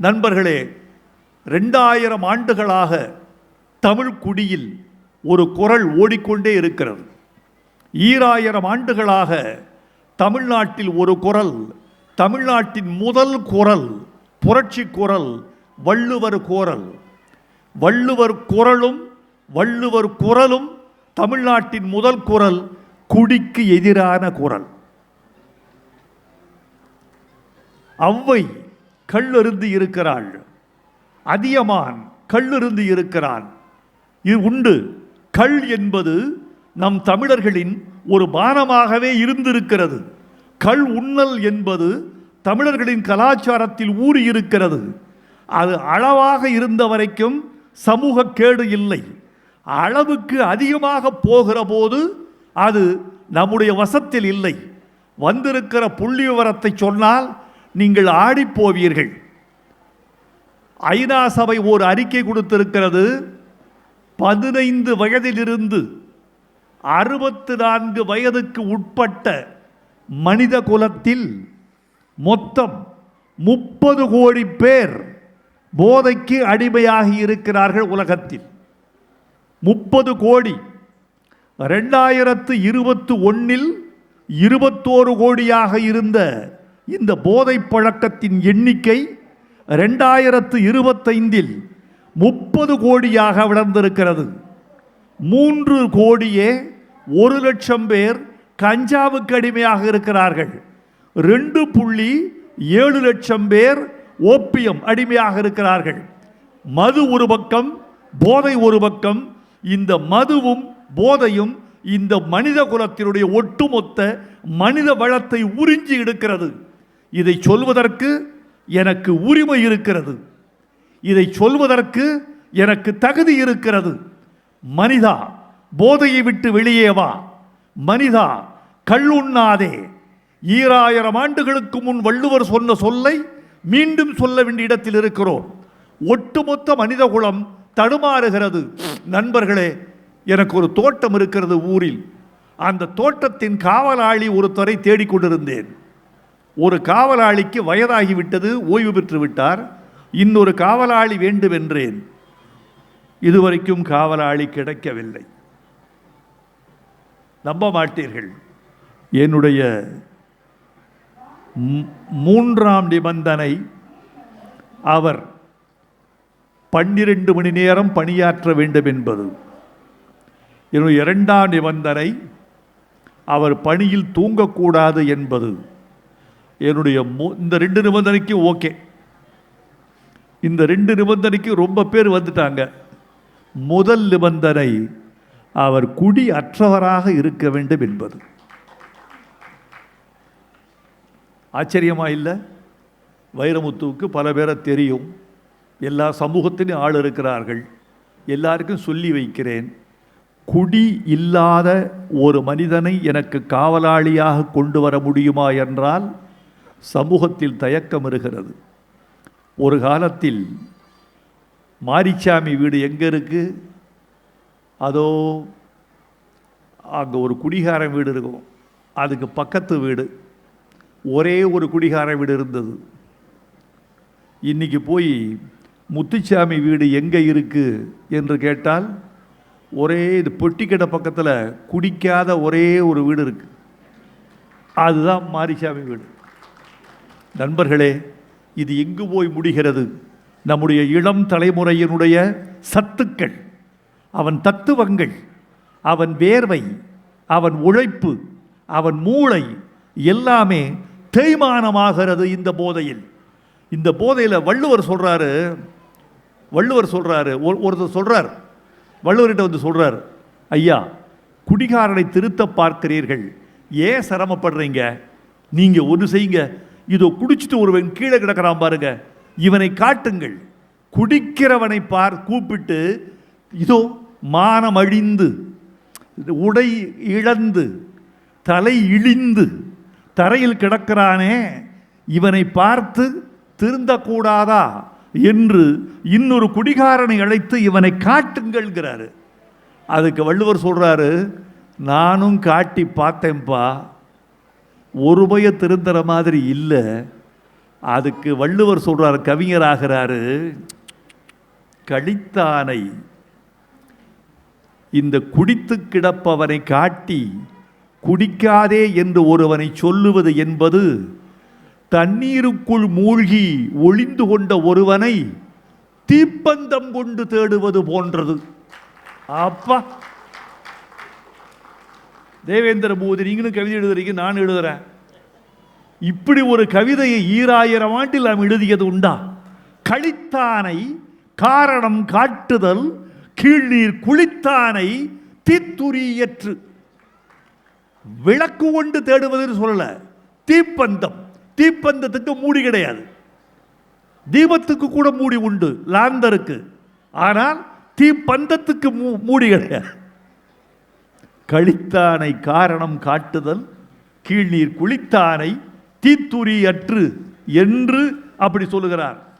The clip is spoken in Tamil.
நண்பர்களே, 2000 ஆண்டுகளாக தமிழ் குடியில் ஒரு குரல் ஓடிக்கொண்டே இருக்கிறது. 2000 ஆண்டுகளாக தமிழ்நாட்டில் ஒரு குரல், தமிழ்நாட்டின் முதல் குரல், புரட்சி குரல், வள்ளுவர் குரல். வள்ளுவர் குரலும் தமிழ்நாட்டின் முதல் குரல், குடிக்கு எதிரான குரல். ஔவை கள்ளருந்து இருக்கிறாள், அதியமான் கள்ளருந்து இருக்கிறான். இது உண்டு. கள் என்பது நம் தமிழர்களின் ஒரு பானமாகவே இருந்திருக்கிறது. கள் உண்ணல் என்பது தமிழர்களின் கலாச்சாரத்தில் ஊறியிருக்கிறது. அது அளவாக இருந்த வரைக்கும் சமூக கேடு இல்லை. அளவுக்கு அதிகமாக போகிற போது அது நம்முடைய வசத்தில் இல்லை. வந்திருக்கிற புள்ளி விவரத்தை சொன்னால் நீங்கள் ஆடிப்போவீர்கள். ஐநா சபை ஒரு அறிக்கை கொடுத்திருக்கிறது. 15 வயதிலிருந்து 64 வயதுக்கு உட்பட்ட மனித குலத்தில் மொத்தம் 30 கோடி பேர் போதைக்கு அடிமையாகி இருக்கிறார்கள் உலகத்தில். 30 கோடி. 2021 21 கோடியாக இருந்த இந்த போதை பழக்கத்தின் எண்ணிக்கை 2025 30 கோடியாக வளர்ந்திருக்கிறது. 3 கோடியே 1 லட்சம் பேர் கஞ்சாவுக்கு அடிமையாக இருக்கிறார்கள். 2.7 லட்சம் பேர் ஓப்பியம் அடிமையாக இருக்கிறார்கள். மது ஒரு பக்கம், போதை ஒரு பக்கம். இந்த மதுவும் போதையும் இந்த மனித குலத்தினுடைய ஒட்டுமொத்த மனித வளத்தை உறிஞ்சி எடுக்கிறது. இதை சொல்வதற்கு எனக்கு உரிமை இருக்கிறது. இதை சொல்வதற்கு எனக்கு தகுதி இருக்கிறது. மனிதா, போதையை விட்டு வெளியே வா. மனிதா, கள்ளுண்ணாதே. 2000 ஆண்டுகளுக்கு முன் வள்ளுவர் சொன்ன சொல்லை மீண்டும் சொல்ல வேண்டிய இடத்தில் இருக்கிறோம். ஒட்டுமொத்த மனித குலம் தடுமாறுகிறது. நண்பர்களே, எனக்கு ஒரு தோட்டம் இருக்கிறது ஊரில். அந்த தோட்டத்தின் காவலாளி ஒருத்தரை தேடிக்கொண்டிருந்தேன். ஒரு காவலாளிக்கு வயதாகிவிட்டது, ஓய்வு பெற்று விட்டார். இன்னொரு காவலாளி வேண்டும் என்றேன். இதுவரைக்கும் காவலாளி கிடைக்கவில்லை. நம்ப மாட்டீர்கள், என்னுடைய 3ஆம் நிபந்தனை அவர் 12 மணி நேரம் பணியாற்ற வேண்டும் என்பது. என்னுடைய 2ஆம் நிபந்தனை அவர் பணியில் தூங்கக்கூடாது என்பது. என்னுடைய இந்த 2 நிபந்தனைக்கு ஓகே. இந்த 2 நிபந்தனைக்கு ரொம்ப பேர் வந்துட்டாங்க. முதல் நிபந்தனை, அவர் குடி அற்றவராக இருக்க வேண்டும் என்பது. ஆச்சரியமா இல்லை? வைரமுத்துவுக்கு பல பேரை தெரியும். எல்லா சமூகத்திலும் ஆள் இருக்கிறார்கள். எல்லாருக்கும் சொல்லி வைக்கிறேன், குடி இல்லாத ஒரு மனிதனை எனக்கு காவலாளியாக கொண்டு வர முடியுமா என்றால் சமூகத்தில் தயக்கம் இருக்கிறது. ஒரு காலத்தில் மாரிச்சாமி வீடு எங்கே இருக்கு? அதோ அங்கே ஒரு குடிகாரன் வீடு இருக்கும். அதுக்கு பக்கத்து வீடு ஒரே ஒரு குடிகாரன் வீடு இருந்தது. இன்னைக்கு போய் முத்துச்சாமி வீடு எங்கே இருக்கு என்று கேட்டால் ஒரே இது பொட்டிக்கடை பக்கத்தில் குடிக்காத ஒரே ஒரு வீடு இருக்கு. அதுதான் மாரிச்சாமி வீடு. நண்பர்களே, இது எங்கு போய் முடிகிறது? நம்முடைய இளம் தலைமுறையினுடைய சத்துக்கள், அவன் தத்துவங்கள், அவன் வேர்வை, அவன் உழைப்பு, அவன் மூளை எல்லாமே தேய்மானமாகிறது இந்த போதையில். இந்த போதையில் வள்ளுவர் சொல்றாரு, ஒருத்தர் சொல்றார், வள்ளுவர்கிட்ட வந்து சொல்றார், ஐயா, குடிகாரனை திருத்த பார்க்கிறீர்கள், ஏன் சிரமப்படுறீங்க? நீங்க ஒன்று செய்யுங்க, இதோ குடிச்சிட்டு ஒருவன் கீழே கிடக்கிறான் பாருங்க, இவனை காட்டுங்கள். குடிக்கிறவனை கூப்பிட்டு, இதோ மானம் அழிந்து, உடை இழந்து, தலை இழிந்து தரையில் கிடக்கிறானே, இவனை பார்த்து திருந்தக்கூடாதா என்று இன்னொரு குடிகாரனை அழைத்து இவனை காட்டுங்கள்ங்கிறாரு. அதுக்கு வள்ளுவர் சொல்றாரு, நானும் காட்டி பார்த்தேன்ப்பா, ஒரு பய திருந்துற மாதிரி இல்லை. அதுக்கு வள்ளுவர் சொல்றார், கவிஞர் ஆகிறாரு, கழித்தானை இந்த குடித்து கிடப்பவனை காட்டி குடிக்காதே என்று ஒருவனை சொல்லுவது என்பது தண்ணீருக்குள் மூழ்கி ஒளிந்து கொண்ட ஒருவனை தீப்பந்தம் கொண்டு தேடுவது போன்றது. அப்பா தேவேந்திர பூதி, நீங்களும் கவிதை எழுதுறீங்க, நான் எழுதுறேன். இப்படி ஒரு கவிதையை 2000 ஆண்டில் நாம் எழுதியது உண்டா? கழித்தானை காரணம் காட்டுதல், கீழ்நீர் குளித்தானை தீத்துரியற்று. விளக்கு கொண்டு தேடுவதுன்னு சொல்லல, தீப்பந்தம். தீப்பந்தத்துக்கு மூடி கிடையாது, தீபத்துக்கு கூட மூடி உண்டு, லாந்தருக்கு. ஆனால் தீப்பந்தத்துக்கு மூடி கிடையாது. கழித்தானை காரணம் காட்டுதல், கீழ்நீர் குளித்தானை தீத்துரியற்று என்று அப்படி சொல்லுகிறார்.